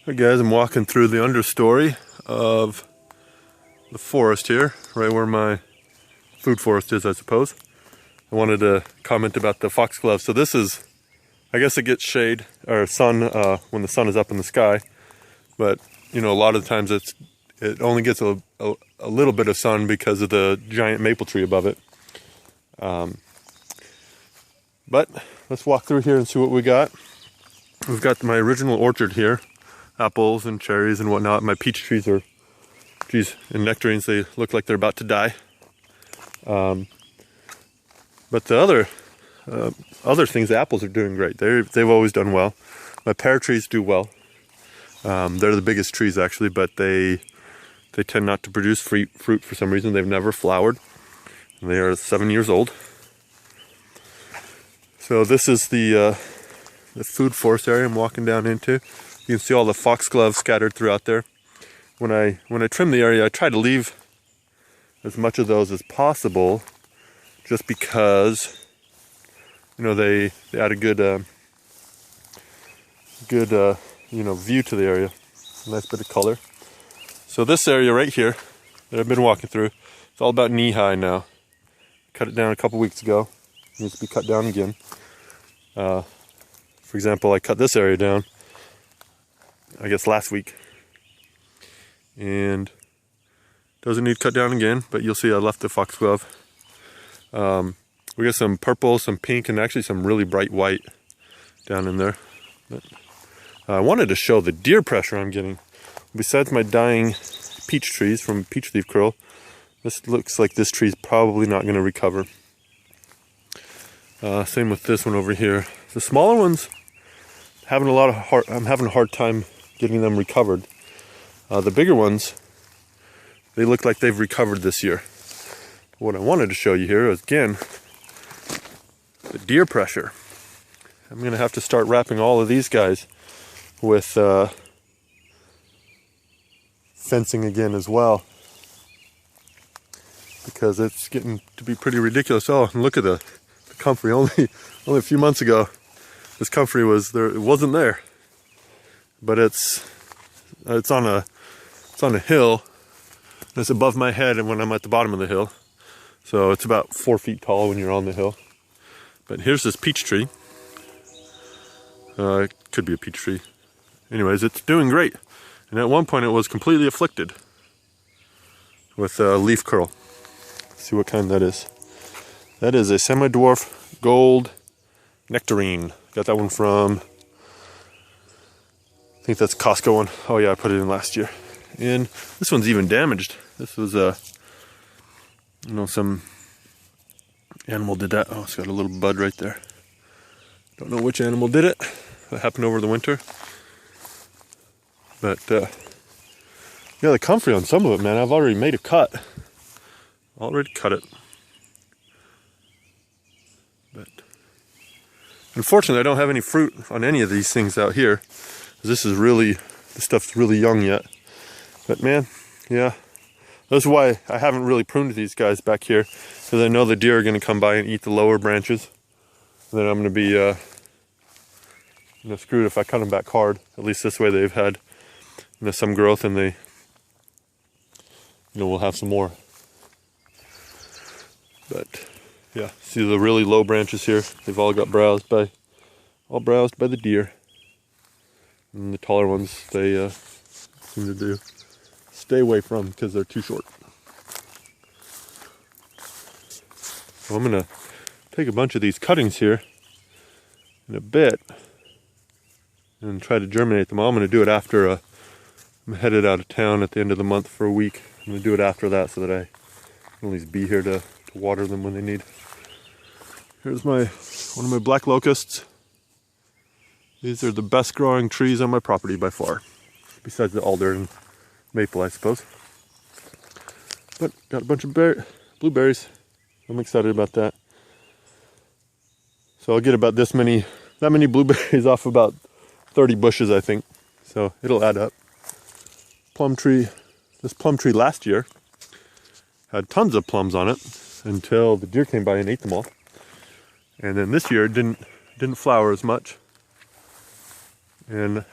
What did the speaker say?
Hey guys, I'm walking through the understory of the forest here, right where my food forest is, I suppose. I wanted to comment about the foxglove. So this is, I guess it gets shade or sun when the sun is up in the sky, but you know, a lot of the times it only gets a little bit of sun because of the giant maple tree above it. But let's walk through here and see what we got. We've got my original orchard here. Apples and cherries and whatnot. My peach trees are, geez, and nectarines, they look like they're about to die. But the other things, the apples are doing great. They've always done well. My pear trees do well. They're the biggest trees actually, but they tend not to produce fruit for some reason. They've never flowered. They are 7 years old. So this is the food forest area I'm walking down into. You can see all the foxglove scattered throughout there. When I trim the area, I try to leave as much of those as possible, just because you know they add a good view to the area. A nice bit of color. So this area right here that I've been walking through, it's all about knee high now. Cut it down a couple weeks ago. It needs to be cut down again. For example, I cut this area down, I guess last week, and doesn't need cut down again, but you'll see I left the foxglove. We got some purple, some pink, and actually some really bright white down in there. But I wanted to show the deer pressure I'm getting. Besides my dying peach trees from peach leaf curl, this looks like this tree's probably not going to recover. Same with this one over here. The smaller ones, I'm having a hard time getting them recovered. The bigger ones, they look like they've recovered this year. What I wanted to show you here is, again, the deer pressure. I'm going to have to start wrapping all of these guys with fencing again as well, because it's getting to be pretty ridiculous. Oh, and look at the comfrey. Only a few months ago, this comfrey was there. It wasn't there, but it's on a hill. And it's above my head, and when I'm at the bottom of the hill, so it's about 4 feet tall when you're on the hill. But here's this peach tree. It could be a peach tree. Anyways, it's doing great. And at one point, it was completely afflicted with leaf curl. Let's see what kind that is. That is a semi-dwarf gold Nectarine. Got that one from, I think that's Costco one. Oh yeah, I put it in last year. And this one's even damaged. This was some animal did that. Oh, it's got a little bud right there. Don't know which animal did it. That happened over the winter. But yeah, the comfrey on some of it, man, I've already made a cut. Already cut it. But unfortunately, I don't have any fruit on any of these things out here. This stuff's really young yet. But man, yeah, that's why I haven't really pruned these guys back here, because I know the deer are going to come by and eat the lower branches. And then I'm going to be screwed if I cut them back hard. At least this way they've had some growth, and they we'll have some more. But yeah, see the really low branches here? They've all got browsed by the deer. And the taller ones, they seem to stay away from because they're too short. So I'm gonna take a bunch of these cuttings here in a bit and try to germinate them all. I'm gonna do it after I'm headed out of town at the end of the month for a week. I'm gonna do it after that so that I can at least be here to water them when they need. Here's one of my black locusts. These are the best growing trees on my property by far, besides the alder and maple, I suppose. But got a bunch of blueberries. I'm excited about that. So I'll get about that many blueberries off about 30 bushes, I think. So it'll add up. This plum tree last year had tons of plums on it until the deer came by and ate them all. And then this year it didn't flower as much. And